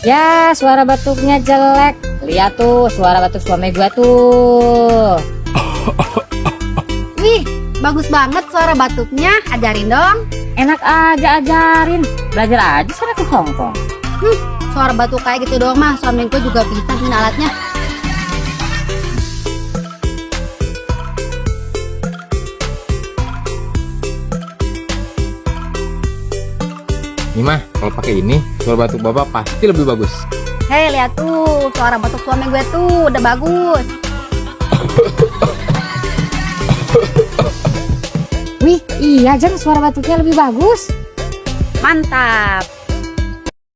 Ya, suara batuknya jelek. Lihat tuh, suara batuk suami gua tuh. Wih, bagus banget suara batuknya. Ajarin dong. Enak aja ajarin. Belajar aja sana ke Hongkong. Suara batuk kayak gitu doang mah suami gue juga bisa sih alatnya. Nih mah, kalau pakai ini, suara batuk bapak pasti lebih bagus. Hei, lihat tuh, suara batuk suami gue tuh udah bagus. Wih, iya Jeng, suara batuknya lebih bagus. Mantap.